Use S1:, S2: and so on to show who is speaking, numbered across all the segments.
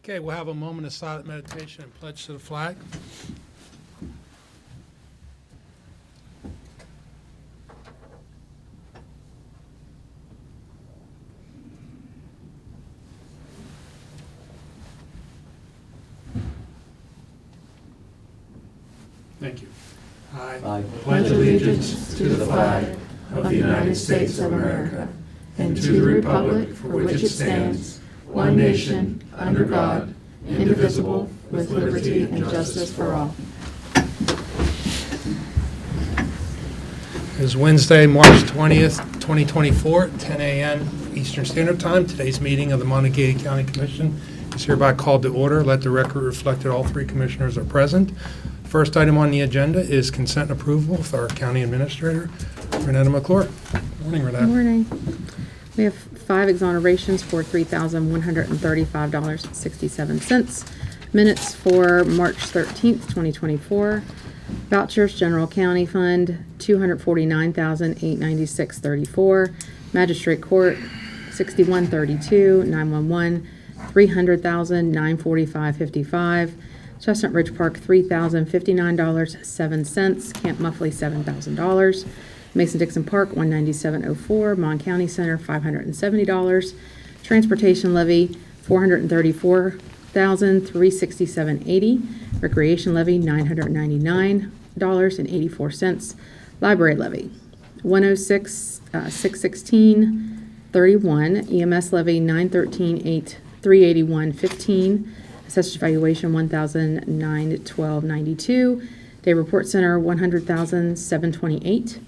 S1: Okay, we'll have a moment of silent meditation and pledge to the flag. Thank you.
S2: I pledge allegiance to the flag of the United States of America and to the republic for which it stands, one nation, under God, indivisible, with liberty and justice for all.
S1: It is Wednesday, March 20th, 2024, 10 a.m. Eastern Standard Time. Today's meeting of the Monongalia County Commission is hereby called to order. Let the record reflect that all three commissioners are present. First item on the agenda is consent approval with our county administrator, Renetta McClure. Morning, Renetta.
S3: Good morning. We have 5 exonerations for $3,135.67. Minutes for March 13th, 2024. Vouchers, General County Fund, $249,896.34. Magistrate Court, $61.32. 911, $300,945.55. Chestnut Ridge Park, $3,059.07. Camp Muffley, $7,000. Mason-Dixon Park, $197.04. Mon County Center, $570. Transportation levy, $434,367.80. Recreation levy, $999.84. Library levy, $106,616.31. EMS levy, $913,381.15. Assessed valuation, $1,009.12.92. Day Report Center, $100,728.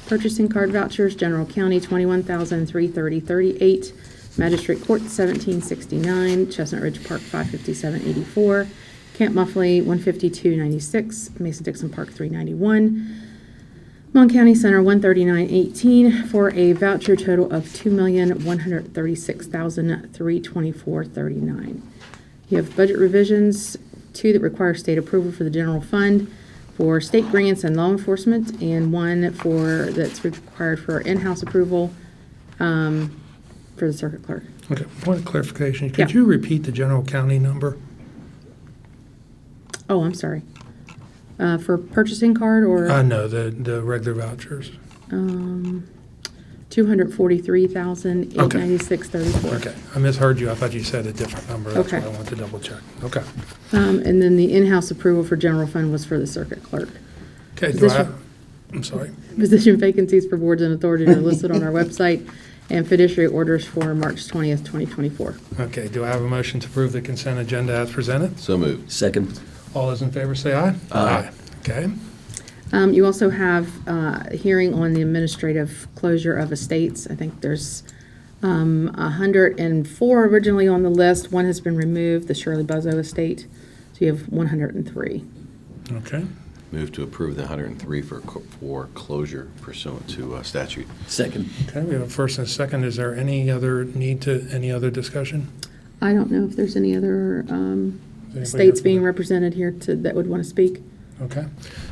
S3: Purchasing card vouchers, General County, $21,330.38. Magistrate Court, $17.69. Chestnut Ridge Park, $557.84. Camp Muffley, $152.96. Mason-Dixon Park, $391. Mon County Center, $139.18 for a voucher total of $2,136,324.39. You have budget revisions, 2 that require state approval for the general fund for state grants and law enforcement, and 1 that's required for in-house approval for the circuit clerk.
S1: Okay, point of clarification. Could
S3: Yeah.
S1: you repeat the general county number?
S3: Oh, I'm sorry. For purchasing card or
S1: No, the regular vouchers.
S3: $243,896.34.
S1: Okay, I misheard you. I thought you said a different number. That's
S3: Okay.
S1: why I wanted to double check. Okay.
S3: And then the in-house approval for general fund was for the circuit clerk.
S1: Okay, I'm sorry.
S3: Position vacancies for boards and authorities are listed on our website, and fiduciary orders for March 20th, 2024.
S1: Okay, do I have a motion to approve the consent agenda as presented?
S2: So moved.
S4: Second.
S1: All those in favor say aye.
S4: Aye.
S1: Okay.
S3: You also have a hearing on the administrative closure of estates. I think there's 104 originally on the list. 1 has been removed, the Shirley Buzzo estate. So you have 103.
S1: Okay.
S2: Move to approve the 103 for closure pursuant to statute.
S4: Second.
S1: Okay, we have a first and a second. Is there any other discussion?
S3: I don't know if there's any other
S1: Anybody
S3: states
S1: have-
S3: being represented here that would want to speak.
S1: Okay.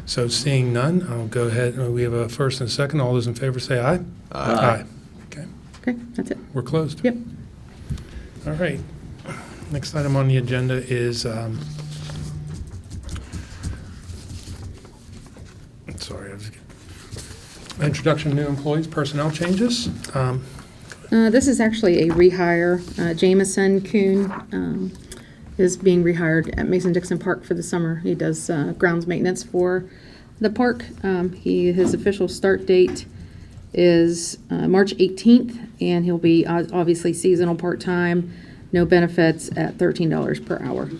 S1: So seeing none, I'll go ahead. We have a first and a second. All those in favor say aye.
S4: Aye.
S1: Okay,
S3: Okay, that's it.
S1: we're closed.
S3: Yep.
S1: All right. Next item on the agenda is, introduction of new employees, personnel changes.
S3: This is actually a rehire. Jameson Kuhn is being rehired at Mason-Dixon Park for the summer. He does grounds maintenance for the park. His official start date is March 18th, and he'll be obviously seasonal part-time, no benefits at $13 per hour.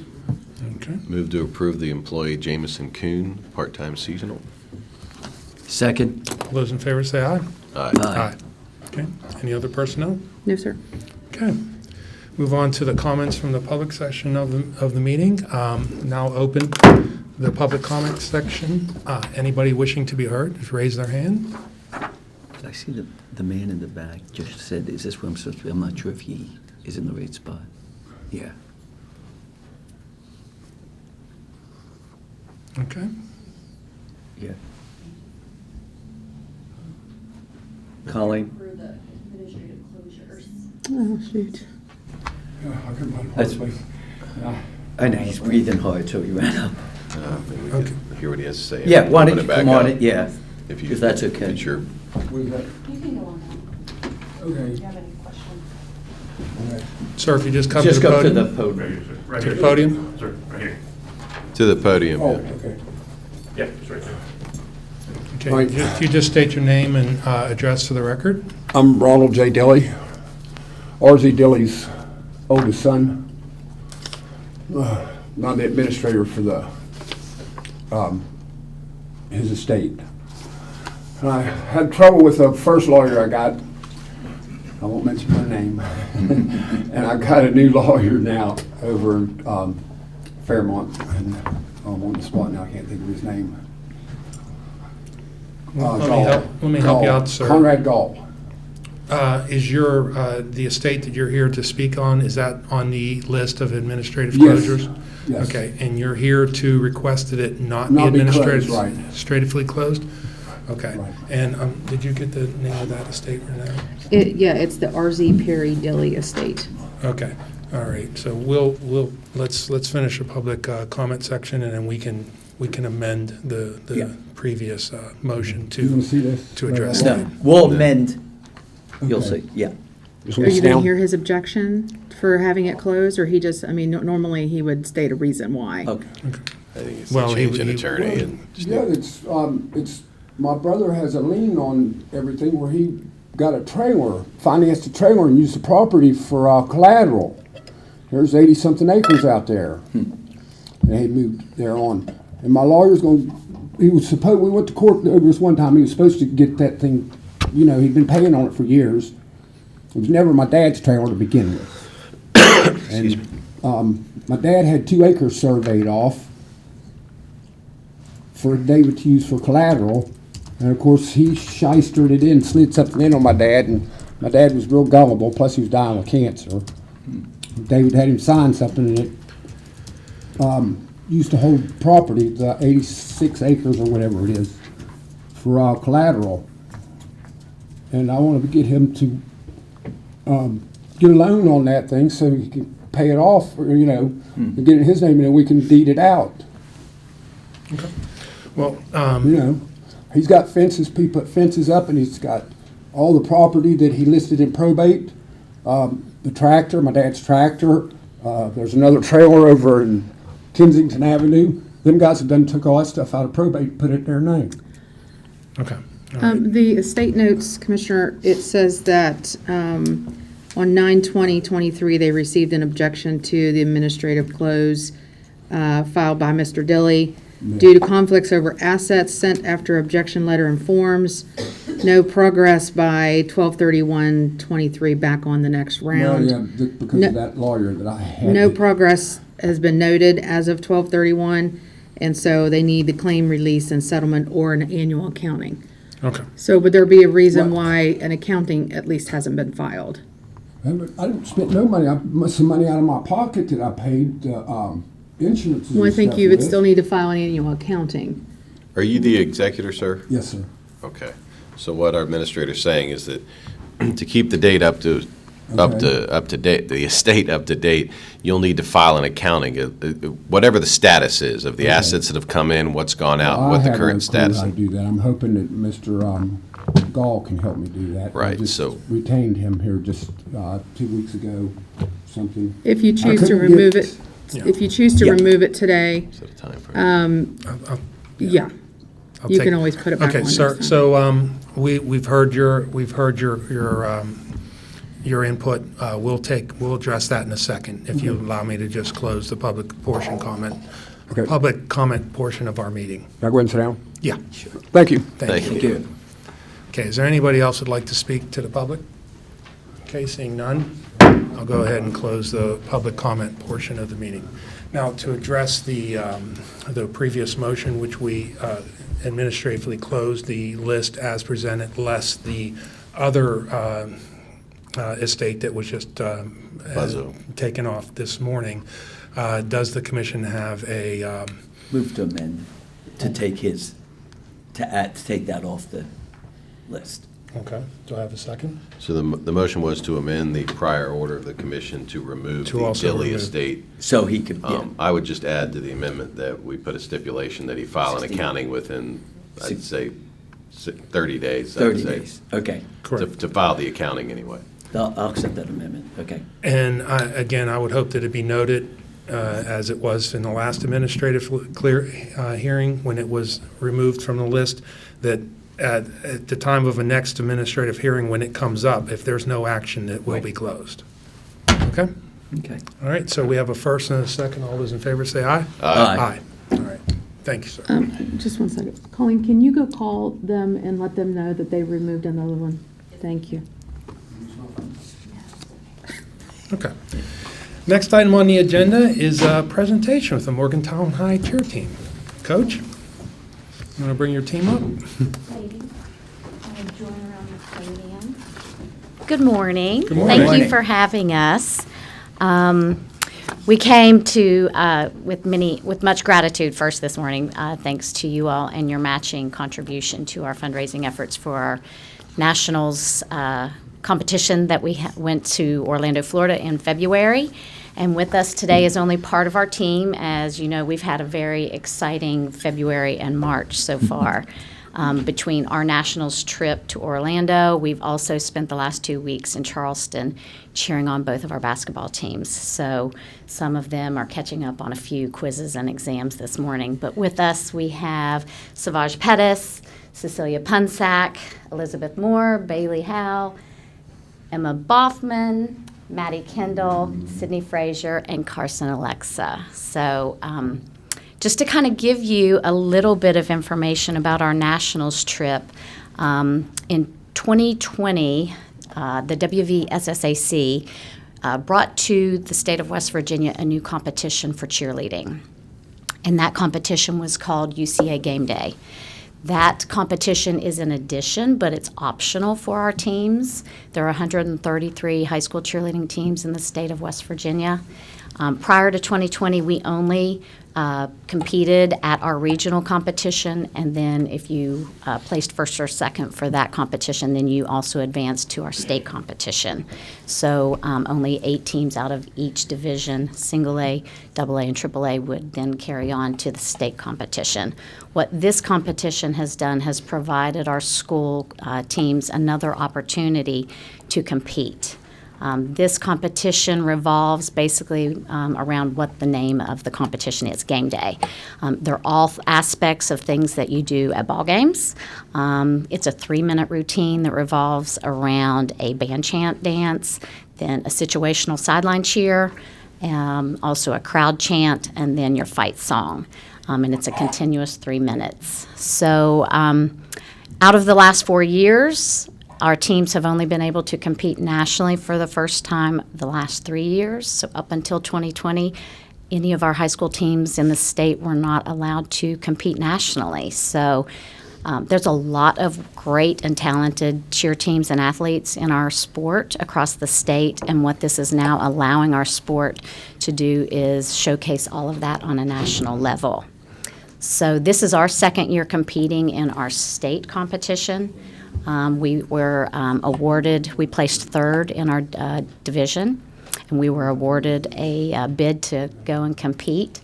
S1: Okay.
S2: Move to approve the employee Jameson Kuhn, part-time seasonal.
S4: Second.
S1: All those in favor say aye.
S2: Aye.
S1: Okay. Any other personnel?
S3: No, sir.
S1: Okay. Move on to the comments from the public section of the meeting. Now open the public comment section. Anybody wishing to be heard, just raise their hand.
S4: I see the man in the back just said, is this where I'm supposed to be? I'm not sure if he is in the right spot. Yeah.
S1: Okay.
S4: Yeah. Colleen?
S3: Oh, shoot.
S4: That's- I know, he's breathing hard, so he ran up.
S5: We can hear what he has to say.
S4: Yeah, why don't
S5: Open
S4: you
S5: it back
S4: come on
S5: up
S4: it, yeah,
S5: If
S4: if that's okay.
S5: It's your,
S2: You can go on now.
S6: Okay.
S2: If you have any questions.
S1: Sir, if you just come to
S4: Just
S1: the
S4: go to the
S1: podium.
S4: podium.
S1: To the podium?
S7: Sir, right here.
S5: to the podium.
S6: Oh,
S5: yeah.
S6: okay.
S7: Yeah, it's right there.
S1: Okay,
S6: Right.
S1: if you just state your name and address for the record.
S6: I'm Ronald J. Dilly, R.Z. Dilly's oldest son. I'm the administrator for his estate. And I had trouble with the first lawyer I got. I won't mention my name. And I got a new lawyer now over in Fairmont. And I'm on the spot now, I can't think of his name.
S1: Let me help you out, sir.
S6: Conrad Gall.
S1: Is your, the estate that you're here to speak on, is that on the list of administrative
S6: Yes.
S1: closures?
S6: Yes.
S1: Okay, and you're here to request that it not be
S6: Not be closed,
S1: administratively closed? Okay,
S6: Right.
S1: and did you get the name of that estate, Renee?
S3: Yeah, it's the RZ Perry Dilly Estate.
S1: Okay, all right, so let's finish the public comment section, and then we can amend
S6: Yeah.
S1: the previous motion
S6: You want
S1: to
S6: to see this?
S1: to address
S4: No,
S1: that.
S4: we'll amend, you'll
S6: Okay.
S4: see, yeah.
S6: Just
S3: Are
S6: want to
S3: you
S6: sit
S3: going to
S6: down?
S3: hear his objection for having it closed, or he just, I mean, normally he would state a reason why.
S4: Okay.
S5: I think it's
S1: Well,
S5: a
S1: he-
S5: change in
S1: he-
S5: attorney and just
S6: Yeah, it's, my brother has a lien on everything where he got a trailer, financed a trailer and used the property for collateral. There's 80-something acres out there. And he moved there on. And my lawyer's we went to court over this one time, he was supposed to get that thing, he'd been paying on it for years. It was never my dad's trailer to begin with. And my dad had 2 acres surveyed off for David to use for collateral. And of course, he shystered it in, slid something in on my dad, and my dad was real gullible, plus he was dying of cancer. David had him sign something, and it used to hold property, the 86 acres or whatever it is, for collateral. And I wanted to get him to get a loan on that thing so he can pay it off, or, and get it in his name, and then we can deed it out.
S1: Well,
S6: He's got fences, he put fences up, and he's got all the property that he listed in probate. The tractor, my dad's tractor. There's another trailer over in Kensington Avenue. Them guys have took all that stuff out of probate and put it in their name.
S1: okay. All right.
S3: The estate notes, Commissioner, it says that on 9/20/23, they received an objection to the administrative close filed by Mr. Dilly due to conflicts over assets sent after objection letter and forms. No progress by 12/31/23 back on the next round.
S6: Well, yeah, because
S3: No-
S6: of that lawyer that I had.
S3: No progress has been noted as of 12/31, and so they need the claim release and settlement or an annual accounting.
S1: Okay.
S3: So would there be a reason
S6: What?
S3: why an accounting at least hasn't been filed?
S6: I didn't spend no money. Some money out of my pocket that I paid insurance.
S3: Well, I think you would still need to file an annual accounting.
S5: Are you the executor, sir?
S6: Yes, sir.
S5: Okay. So what our administrator's saying is that to keep the date up to date, the estate up to date, you'll need to file an accounting, whatever the status is of the
S6: Okay.
S5: assets that have come in, what's gone out,
S6: I
S5: what the
S6: have
S5: current
S6: no clue
S5: status.
S6: how to do that. I'm hoping that Mr. Gall can help me do that.
S5: Right,
S6: I just
S5: so-
S6: retained him here just 2 weeks ago, something.
S3: If you choose to
S6: couldn't
S3: remove
S6: get-
S3: it,
S1: Yeah.
S3: if you choose to
S6: Yeah.
S3: remove it today,
S5: Is that a time frame?
S3: yeah,
S1: I'll
S3: you
S1: take-
S3: can always put it back on
S1: Okay, sir,
S3: next time.
S1: so we've heard your input. We'll address that in a second, if you allow me to just close the public
S6: Okay.
S1: public comment portion of our meeting.
S6: Can I go ahead and sit down?
S1: Yeah,
S6: Thank you.
S1: thank you.
S5: Thank you.
S1: Okay, is there anybody else who'd like to speak to the public? Okay, seeing none, I'll go ahead and close the public comment portion of the meeting. Now, to address the previous motion, which we administratively closed the list as presented, less the other estate that was just
S5: Buzzo.
S1: taken off this morning, does the commission have a,
S4: Move to amend, to take his, to take that off the list.
S1: Okay, do I have a second?
S5: So the motion was to amend the prior order of the commission to remove
S1: To
S5: the
S1: also
S5: Dilly
S1: remove.
S5: estate.
S4: So he could, yeah.
S5: I would just add to the amendment that we put a stipulation that he file an
S4: 60.
S5: accounting within, I'd
S4: Six-
S5: say, 30 days. I would
S4: 30
S5: say,
S4: days. Okay.
S1: Correct.
S5: To file the accounting anyway.
S4: I'll accept that amendment. Okay.
S1: And again, I would hope that it be noted, as it was in the last administrative hearing, when it was removed from the list, that at the time of a next administrative hearing, when it comes up, if there's no action, it will
S4: Right.
S1: be closed. Okay?
S4: Okay.
S1: All right, so we have a first and a second. All those in favor say aye.
S4: Aye.
S1: All right. Thank you, sir.
S3: Just one second. Colleen, can you go call them and let them know that they removed another one? Thank you.
S1: Okay. Next item on the agenda is a presentation with the Morgantown High cheer team. Coach, you want to bring your team up?
S2: Good morning.
S1: Good morning.
S2: Thank you for having us. We came to, with much gratitude first this morning, thanks to you all and your matching contribution to our fundraising efforts for our nationals competition that we went to Orlando, Florida in February. And with us today is only part of our team. As you know, we've had a very exciting February and March so far. Between our nationals trip to Orlando, we've also spent the last 2 weeks in Charleston cheering on both of our basketball teams. So some of them are catching up on a few quizzes and exams this morning. But with us, we have Savage Pettis, Cecilia Punsack, Elizabeth Moore, Bailey Howe, Emma Boffman, Maddie Kendall, Sydney Frazier, and Carson Alexa. So just to kind of give you a little bit of information about our nationals trip, in 2020, the WVSSAC brought to the state of West Virginia a new competition for cheerleading. And that competition was called UCA Game Day. That competition is an addition, but it's optional for our teams. There are 133 high school cheerleading teams in the state of West Virginia. Prior to 2020, we only competed at our regional competition, and then if you placed first or second for that competition, then you also advanced to our state competition. So only 8 teams out of each division, single A, double A, and triple A, would then carry on to the state competition. What this competition has done has provided our school teams another opportunity to compete. This competition revolves basically around what the name of the competition is, Game Day. They're all aspects of things that you do at ball games. It's a 3-minute routine that revolves around a band chant dance, then a situational sideline cheer, also a crowd chant, and then your fight song. And it's a continuous 3 minutes. So out of the last 4 years, our teams have only been able to compete nationally for the first time the last 3 years. So up until 2020, any of our high school teams in the state were not allowed to compete nationally. So there's a lot of great and talented cheer teams and athletes in our sport across the state. And what this is now allowing our sport to do is showcase all of that on a national level. So this is our second year competing in our state competition. We were awarded, we placed third in our division, and we were awarded a bid to go and compete.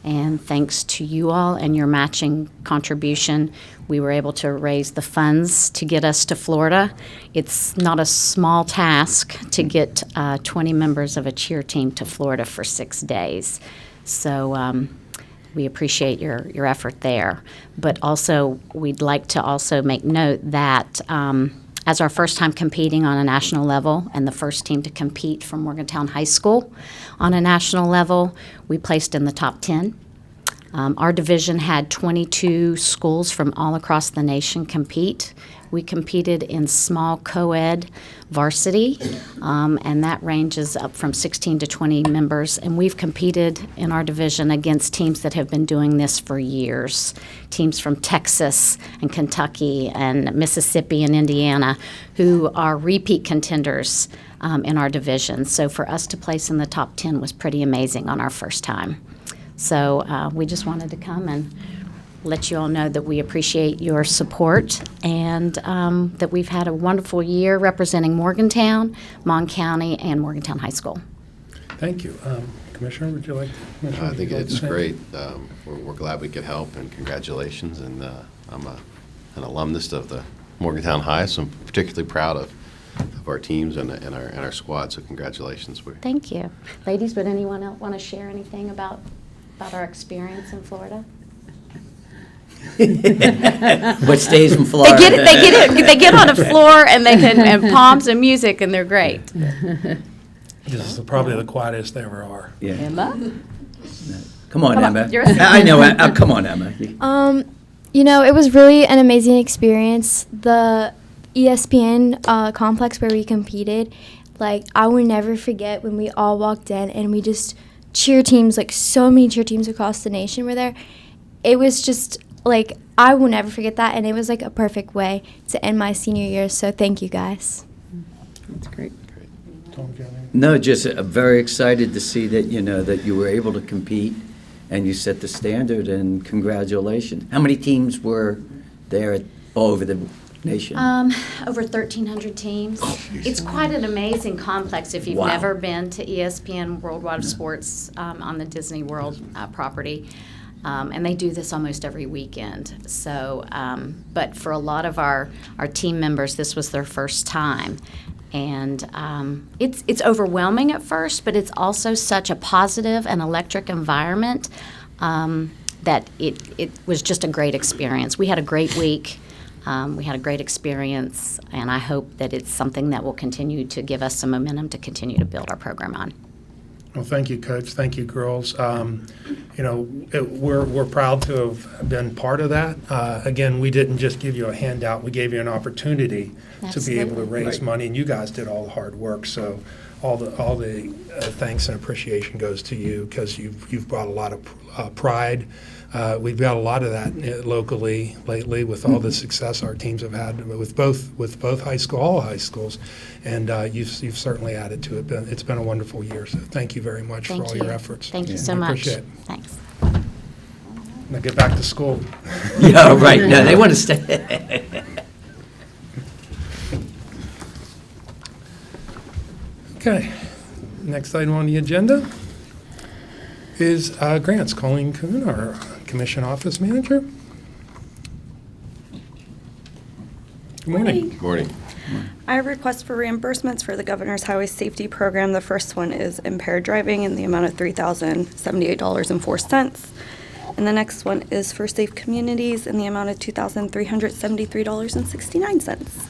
S2: And thanks to you all and your matching contribution, we were able to raise the funds to get us to Florida. It's not a small task to get 20 members of a cheer team to Florida for 6 days. So we appreciate your effort there. But also, we'd like to also make note that as our first time competing on a national level and the first team to compete from Morgantown High School on a national level, we placed in the top 10. Our division had 22 schools from all across the nation compete. We competed in small co-ed varsity, and that ranges up from 16 to 20 members. And we've competed in our division against teams that have been doing this for years, teams from Texas and Kentucky and Mississippi and Indiana who are repeat contenders in our division. So for us to place in the top 10 was pretty amazing on our first time. So we just wanted to come and let you all know that we appreciate your support and that we've had a wonderful year representing Morgantown, Mon County, and Morgantown High School.
S1: Thank you. Commissioner, would you like to?
S5: I think it's
S1: say?
S5: great. We're glad we could help, and congratulations. And I'm an alumnus of the Morgantown High, so I'm particularly proud of our teams and our squad. So congratulations.
S2: Thank you. Ladies, would anyone else want to share anything about our experience in Florida?
S4: What stays in
S2: They
S4: Florida?
S2: they get on a floor and they can and palms and music and they're great.
S1: This is probably the quietest they ever are.
S4: Yeah.
S2: Emma?
S4: Come on,
S2: Come on,
S4: Emma.
S2: you're a-
S4: I know. Come on, Emma.
S7: It was really an amazing experience. The ESPN complex where we competed, I will never forget when we all walked in and we just cheer teams, so many cheer teams across the nation were there. It was just, I will never forget that, and it was, a perfect way to end my senior year, so thank you, guys.
S3: That's great.
S1: Tom, do you have any?
S4: No, just very excited to see that, that you were able to compete and you set the standard, and congratulations. How many teams were there all over the nation?
S2: Over 1,300 teams. It's quite an amazing complex if you've
S4: Wow.
S2: never been to ESPN Worldwide of Sports on the Disney World property. And they do this almost every weekend. So, but for a lot of our team members, this was their first time. And it's overwhelming at first, but it's also such a positive and electric environment that it was just a great experience. We had a great week. We had a great experience, and I hope that it's something that will continue to give us some momentum to continue to build our program on.
S1: Well, thank you, Coach. Thank you, girls. We're proud to have been part of that. Again, we didn't just give you a handout. We gave you an opportunity to be able to
S2: Absolutely.
S1: raise money, and you guys did all the hard work. So all the thanks and appreciation goes to you because you've brought a lot of pride. We've got a lot of that locally lately with all the success our teams have had with both all high schools, and you've certainly added to it. It's been a wonderful year. So thank you very much for
S2: Thank
S1: all
S2: you.
S1: your efforts.
S2: Thank you
S1: We
S2: so much.
S1: appreciate it.
S2: Thanks.
S1: Now get back to school.
S4: Yeah, right. No, they want to stay.
S1: Okay. Next item on the agenda is grants. Colleen Kuhn, our Commission Office Manager. Good morning.
S5: Good morning.
S8: I have requests for reimbursements for the Governor's Highway Safety Program. The first one is impaired driving in the amount of $3,078.04. And the next one is for Safe Communities in the amount of $2,373.69.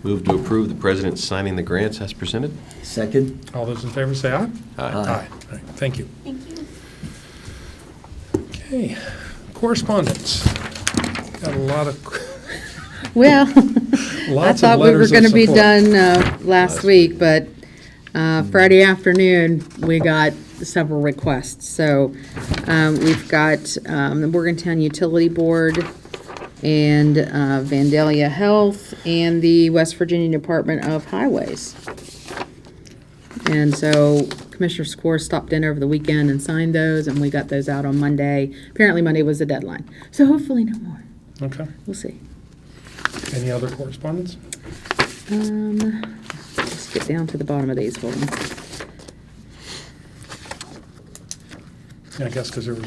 S5: Move to approve the president signing the grants as presented.
S4: Second?
S1: All those in favor say aye.
S5: Aye.
S1: All right. Thank you. Thank you. Okay. Correspondence. Got a lot of,
S3: Well, I
S1: lots of
S3: thought we were
S1: letters of
S3: going to be
S1: support.
S3: done last week, but Friday afternoon, we got several requests. So we've got the Morgantown Utility Board and Vandalia Health and the West Virginia Department of Highways. And so Commissioner Score stopped in over the weekend and signed those, and we got those out on Monday. Apparently Monday was the deadline. So hopefully no more.
S1: Okay.
S3: We'll see.
S1: Any other correspondence?
S3: Let's get down to the bottom of these. Hold on.
S1: Yeah, I guess because there was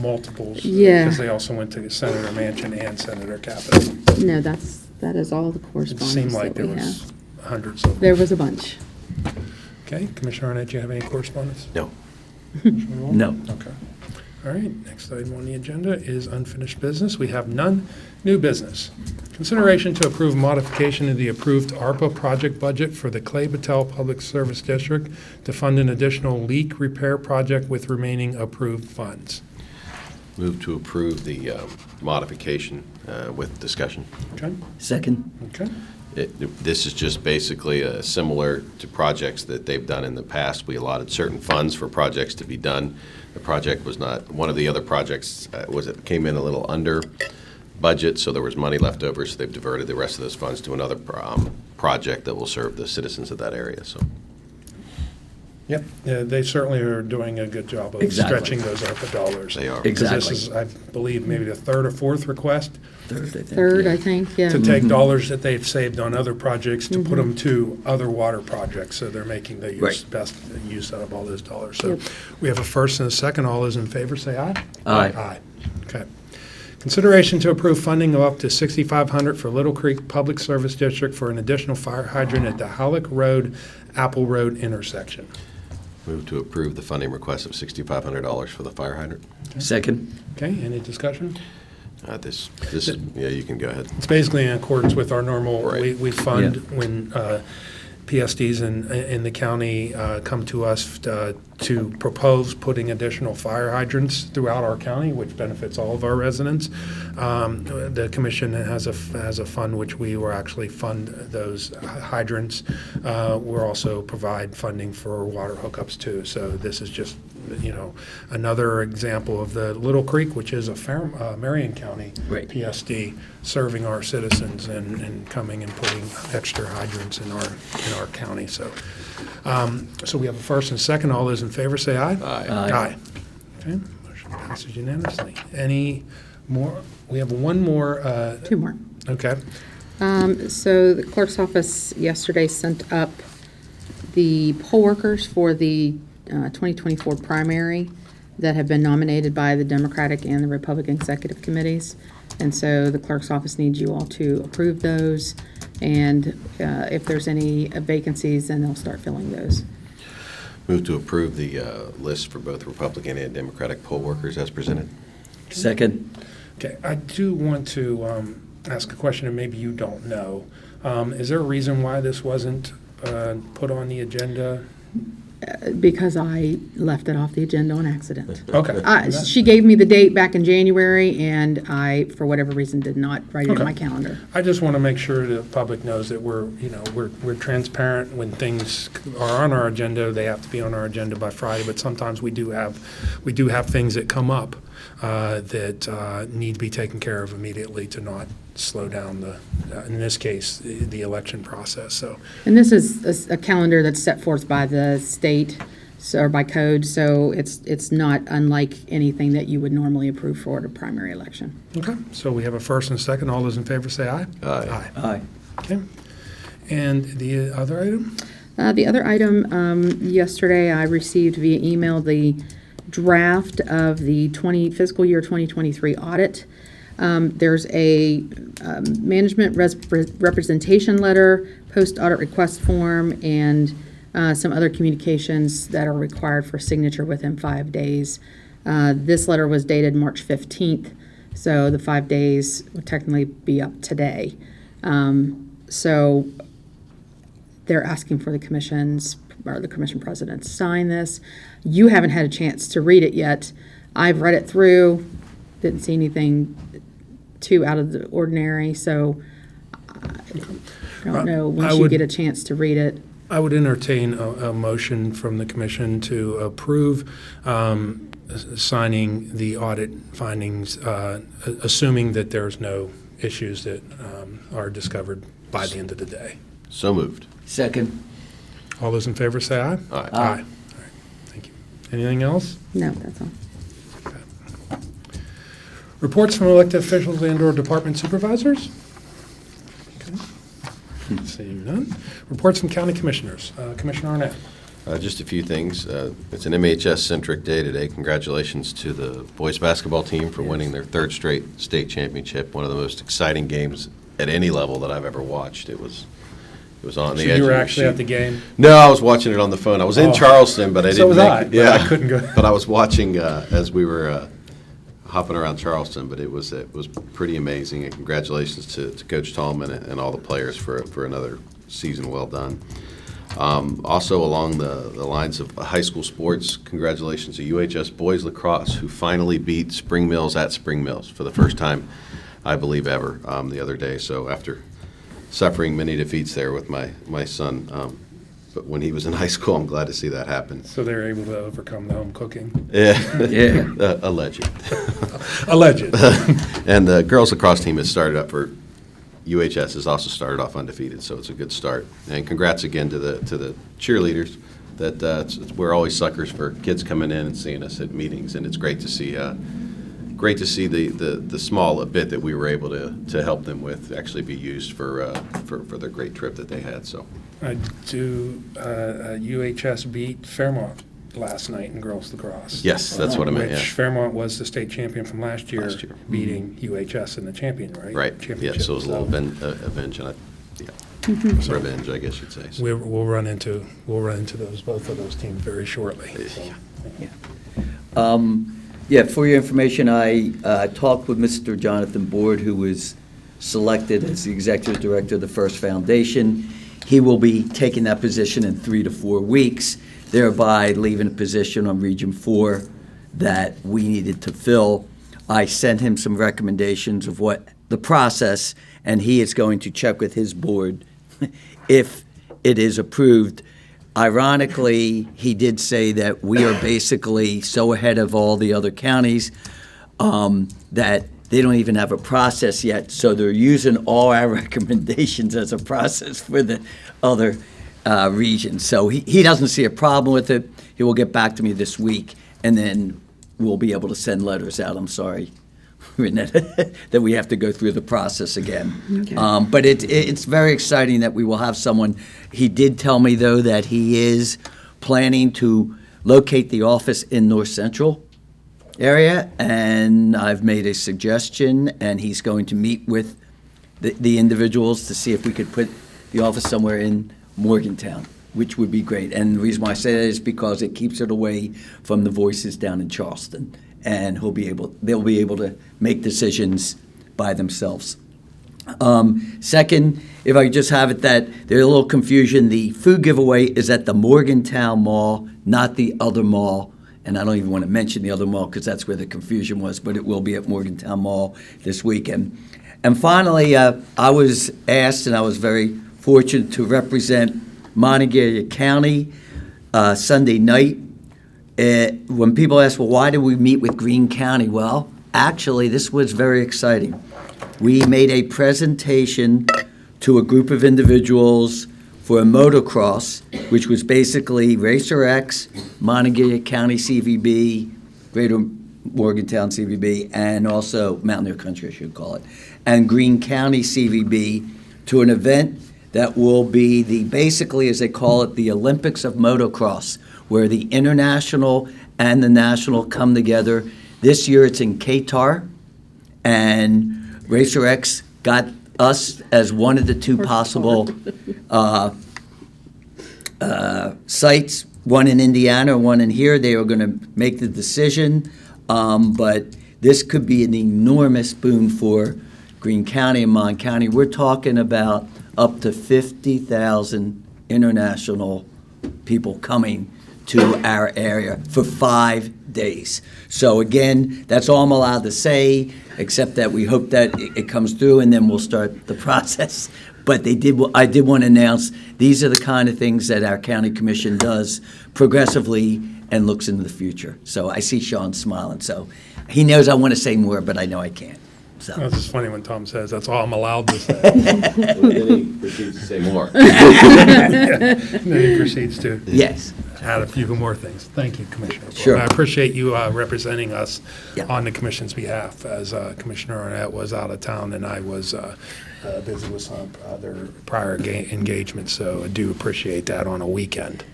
S1: multiples.
S3: Yeah.
S1: Because they also went to Senator Manchin and Senator Capito.
S3: No, that is all the
S1: It
S3: correspondence
S1: seemed like
S3: that
S1: there
S3: we
S1: was
S3: have.
S1: hundreds of them.
S3: There was a bunch.
S1: Okay, Commissioner Arnett, do you have any correspondence?
S5: No.
S1: Commissioner Wall?
S4: No.
S1: Okay. All right, next item on the agenda is unfinished business. We have none. New business. Consideration to approve modification of the approved ARPA project budget for the Clay Battelle Public Service District to fund an additional leak repair project with remaining approved funds.
S5: Move to approve the modification with discussion.
S1: Okay,
S4: Second?
S1: okay.
S5: This is just basically similar to projects that they've done in the past. We allotted certain funds for projects to be done. The project was not, one of the other projects came in a little under budget, so there was money left over, so they've diverted the rest of those funds to another project that will serve the citizens of that area, so.
S1: Yep, yeah, they certainly are doing a good job of
S4: Exactly.
S1: stretching those ARPA dollars.
S5: They are.
S1: Because
S4: Exactly.
S1: this is, I believe, maybe the third or fourth request
S4: Third, I think.
S3: Third,
S4: yeah.
S3: I think, yeah.
S1: to take dollars that they've saved on other projects to put them to other water projects. So they're making the
S4: Right.
S1: best use out of all those dollars. So
S3: Yep.
S1: we have a first and a second. All those in favor say aye.
S4: Aye.
S1: Aye. Okay. Consideration to approve funding of up to $6,500 for Little Creek Public Service District for an additional fire hydrant at the Halleck Road, Apple Road intersection.
S5: Move to approve the funding request of $6,500 for the fire hydrant.
S4: Second.
S1: Okay, any discussion?
S5: This, yeah, you can go ahead.
S1: It's basically in accordance with our normal,
S5: Right.
S1: we fund when PSDs in the county come to us to propose putting additional fire hydrants throughout our county, which benefits all of our residents. The commission has a fund which we will actually fund those hydrants. We'll also provide funding for water hookups too. So this is just, another example of the Little Creek, which is a Marion County
S4: Right.
S1: PSD, serving our citizens and coming and putting extra hydrants in our county. So we have a first and a second. All those in favor say aye.
S5: Aye.
S4: Aye.
S1: Okay, motion passes unanimously. Any more? We have one more.
S3: Two more.
S1: Okay.
S3: So the clerk's office yesterday sent up the poll workers for the 2024 primary that have been nominated by the Democratic and the Republican executive committees. And so the clerk's office needs you all to approve those. And if there's any vacancies, then they'll start filling those.
S5: Move to approve the list for both Republican and Democratic poll workers as presented.
S4: Second.
S1: Okay, I do want to ask a question, and maybe you don't know. Is there a reason why this wasn't put on the agenda?
S3: Because I left it off the agenda on accident.
S1: Okay.
S3: She gave me the date back in January, and I, for whatever reason, did not write it in
S1: Okay.
S3: my calendar.
S1: I just want to make sure the public knows that we're transparent. When things are on our agenda, they have to be on our agenda by Friday, but sometimes we do have things that come up that need to be taken care of immediately to not slow down in this case, the election process. So,
S3: And this is a calendar that's set forth by the state, or by code, so it's not unlike anything that you would normally approve for at a primary election.
S1: okay, so we have a first and a second. All those in favor say aye.
S5: Aye.
S4: Aye.
S1: Okay. And the other item?
S3: The other item, yesterday I received via email the draft of the fiscal year 2023 audit. There's a management representation letter, post-audit request form, and some other communications that are required for signature within 5 days. This letter was dated March 15th, so the 5 days would technically be up today. So they're asking for the commission president to sign this. You haven't had a chance to read it yet. I've read it through, didn't see anything too out of the ordinary, so I don't know, once you
S1: would-
S3: get a chance to read it.
S1: I would entertain a motion from the commission to approve signing the audit findings, assuming that there's no issues that are discovered by the end of the day.
S5: So moved.
S4: Second.
S1: All those in favor say aye.
S5: Aye.
S1: Aye. All right, thank you. Anything else?
S3: No, that's all.
S1: Reports from elected officials and/or department supervisors? Okay. Seeing none. Reports from county commissioners. Commissioner Arnett.
S5: Just a few things. It's an MHS-centric day today. Congratulations to the boys basketball team for winning their third straight state championship. One of the most exciting games at any level that I've ever watched. It was on the
S1: So
S5: edge.
S1: you were
S5: of your
S1: actually
S5: seat.
S1: at the game?
S5: No, I was watching it on the phone. I was in
S1: Oh.
S5: Charleston, but I didn't.
S1: So was
S5: make
S1: I,
S5: it.
S1: but
S5: Yeah,
S1: I couldn't go.
S5: But I was watching as we were hopping around Charleston. But it was pretty amazing. And congratulations to Coach Tallman and all the players for another season well done. Also, along the lines of high school sports, congratulations to UHS boys lacrosse, who finally beat Spring Mills at Spring Mills for the first time, I believe, ever the other day. So after suffering many defeats there with my son, but when he was in high school, I'm glad to see that happen.
S1: So they're able to overcome the home cooking?
S5: Yeah,
S4: Yeah.
S5: alleged.
S1: Alleged.
S5: And the girls lacrosse team has started up for UHS has also started off undefeated, so it's a good start. And congrats again to the cheerleaders. that we're always suckers for kids coming in and seeing us at meetings, and it's great to see the small bit that we were able to help them with actually be used for their great trip that they had. So
S1: UHS beat Fairmont last night in girls lacrosse.
S5: yes, that's what I meant.
S1: Which
S5: Yeah.
S1: Fairmont was the state champion from last year. Beating
S5: Mm-hmm.
S1: UHS in the champion, right?
S5: Right. Yeah.
S1: Championship.
S5: So it was a little revenge, and revenge, I guess you'd say. So.
S1: We'll run into both of those teams very shortly. So.
S4: Yeah, for your information, I talked with Mr. Jonathan Board, who was selected as the executive director of the First Foundation. He will be taking that position in 3 to 4 weeks, thereby leaving a position on Region 4 that we needed to fill. I sent him some recommendations of what the process, and he is going to check with his board if it is approved. Ironically, he did say that we are basically so ahead of all the other counties that they don't even have a process yet, so they're using all our recommendations as a process for the other regions. So he doesn't see a problem with it. He will get back to me this week, and then we'll be able to send letters out. I'm sorry, Renetta, that we have to go through the process again.
S3: Okay.
S4: But it's very exciting that we will have someone. He did tell me, though, that he is planning to locate the office in North Central area, and I've made a suggestion, and he's going to meet with the individuals to see if we could put the office somewhere in Morgantown, which would be great. And the reason why I say that is because it keeps it away from the voices down in Charleston, and they'll be able to make decisions by themselves. Second, if I could just have it that there's a little confusion. The food giveaway is at the Morgantown Mall, not the other mall. And I don't even want to mention the other mall because that's where the confusion was, but it will be at Morgantown Mall this weekend. And finally, I was asked, and I was very fortunate to represent Monongalia County Sunday night. When people ask, well, why did we meet with Greene County? Well, actually, this was very exciting. We made a presentation to a group of individuals for a motocross, which was basically Racer X, Monongalia County CVB, Greater Morgantown CVB, and also Mountaineer Country, I should call it, and Greene County CVB, to an event that will be basically, as they call it, the Olympics of motocross, where the international and the national come together. This year it's in Qatar, and Racer X got us as one of the two possible sites, one in Indiana, one in here. They are going to make the decision, but this could be an enormous boon for Greene County and Mon County. We're talking about up to 50,000 international people coming to our area for 5 days. So again, that's all I'm allowed to say, except that we hope that it comes through, and then we'll start the process. But I did want to announce these are the kind of things that our county commission does progressively and looks into the future. So I see Sean smiling, so he knows I want to say more, but I know I can't. So.
S1: It's just funny when Tom says, that's all I'm allowed to say.
S5: Well, then he proceeds to say more.
S1: And then he proceeds to
S4: Yes.
S1: add a few more things. Thank you, Commissioner.
S4: Sure.
S1: I appreciate you representing us
S4: Yeah.
S1: on the commission's behalf, as Commissioner Arnett was out of town and I was busy with some other prior engagements, so I do appreciate that on a weekend.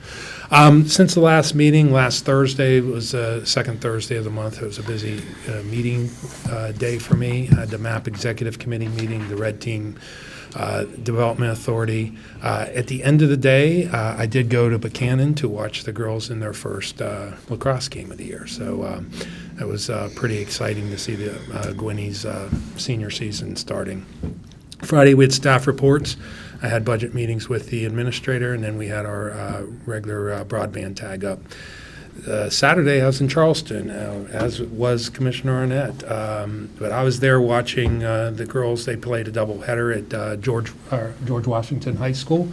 S1: Since the last meeting, last Thursday was the second Thursday of the month. It was a busy meeting day for me. I had the MAP Executive Committee meeting, the Red Team Development Authority. At the end of the day, I did go to Buchanan to watch the girls in their first lacrosse game of the year. So it was pretty exciting to see the Gwinnie's senior season starting. Friday, we had staff reports. I had budget meetings with the administrator, and then we had our regular broadband tag up. Saturday, I was in Charleston, as was Commissioner Arnett. But I was there watching the girls. They played a doubleheader at George Washington High School.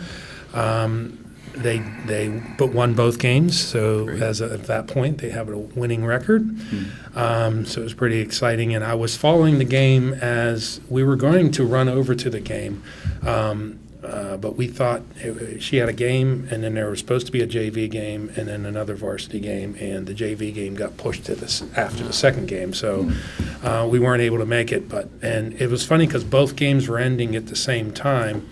S1: They won both games, so at that point they have a winning record. So it was pretty exciting, and I was following the game as we were going to run over to the game. but we thought she had a game, and then there was supposed to be a JV game, and then another varsity game, and the JV game got pushed to this after the second game, so we weren't able to make it. And it was funny because both games were ending at the same time,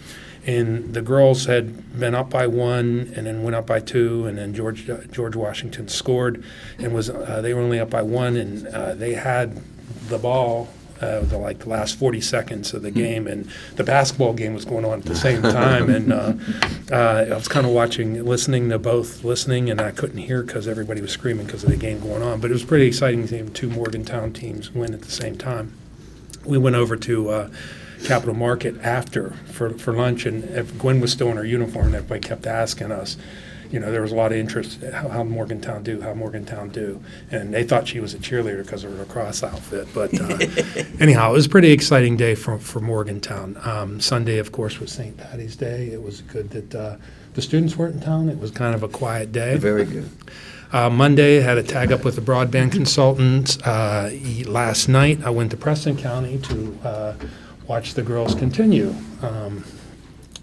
S1: and the girls had been up by 1, and then went up by 2, and then George Washington scored, and they were only up by 1, and they had the ball. The last 40 seconds of the game, and the basketball game was going on at the same time, and I was kind of listening to both, and I couldn't hear because everybody was screaming because of the game going on, but it was pretty exciting to see 2 Morgantown teams win at the same time. We went over to Capital Market after for lunch, and if Gwen was still in her uniform, and everybody kept asking us, there was a lot of interest, how Morgantown do, and they thought she was a cheerleader because of her lacrosse outfit. But anyhow, it was a pretty exciting day for Morgantown. Sunday, of course, was St. Patty's Day. It was good that the students weren't in town. It was kind of a quiet day.
S4: Very good.
S1: Monday, I had a tag up with the broadband consultants. Last night, I went to Preston County to watch the girls continue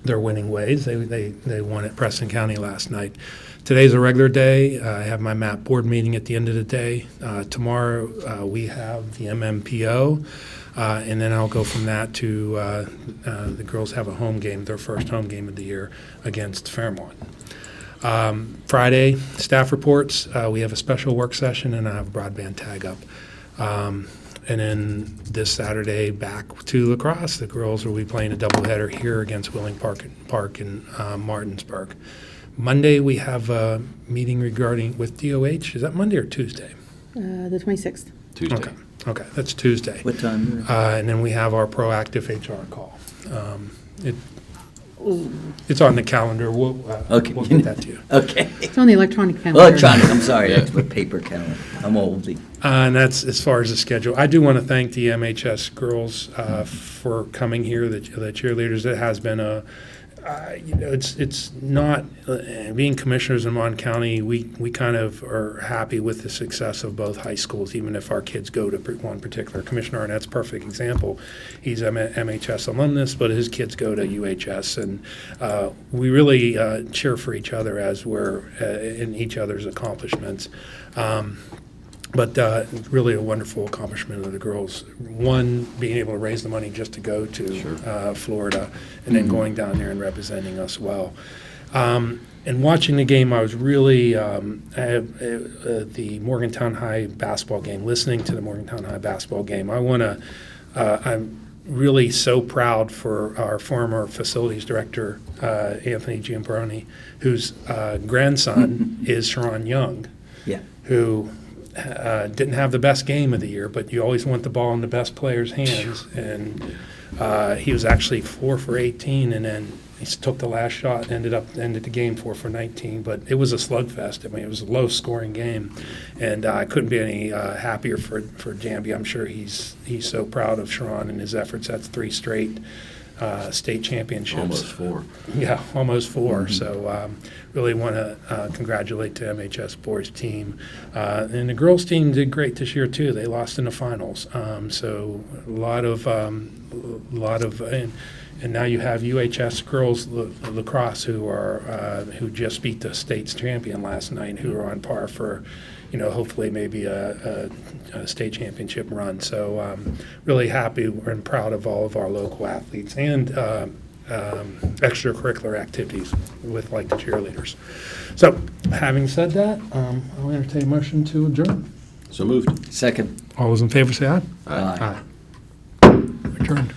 S1: their winning ways. They won at Preston County last night. Today's a regular day. I have my MAP board meeting at the end of the day. Tomorrow we have the MMPO, and then I'll go from that to the girls have a home game, their first home game of the year against Fairmont. Friday, staff reports. We have a special work session, and I have a broadband tag up. And then this Saturday, back to lacrosse. The girls will be playing a doubleheader here against Willing Park in Martinsburg. Monday, we have a meeting with DOH. Is that Monday or Tuesday?
S3: The 26th.
S5: Tuesday.
S1: Okay, that's Tuesday.
S4: What time?
S1: And then we have our proactive HR call. It's on the calendar. We'll get that to you.
S4: Okay.
S3: It's on the electronic calendar.
S4: Electronic, I'm sorry, that's what paper calendar. I'm oldie.
S1: And that's as far as the schedule. I do want to thank the MHS girls for coming here, the cheerleaders. It has been it's not, being commissioners in Mon County, we kind of are happy with the success of both high schools, even if our kids go to one particular. Commissioner Arnett's a perfect example. He's an MHS alumnus, but his kids go to UHS, and we really cheer for each other as we're in each other's accomplishments. But really a wonderful accomplishment of the girls. One, being able to raise the money just to go to Florida, and then going down there and representing us well. And watching the game, I was really, the Morgantown High basketball game, listening to the Morgantown High basketball game. I'm really so proud for our former facilities director, Anthony Giambroni, whose grandson is Sharon Young, who didn't have the best game of the year, but you always want the ball in the best player's hands. And he was actually 4 for 18, and then he took the last shot and ended the game 4 for 19. But it was a slugfest. I mean, it was a low-scoring game, and I couldn't be any happier for Jambi. I'm sure he's so proud of Sharon and his efforts. That's 3 straight state championships.
S5: Almost 4.
S1: Yeah, almost 4. Mm-hmm. So really want to congratulate the MHS boys team. And the girls team did great this year too. They lost in the finals. So a lot of and now you have UHS girls lacrosse who just beat the state's champion last night, who are on par for, hopefully maybe a state championship run. So really happy and proud of all of our local athletes and extracurricular activities with the cheerleaders. So having said that, I'll entertain a motion to adjourn.
S5: So moved.
S4: Second.
S1: All those in favor say aye.
S4: Aye.
S1: Adjourned.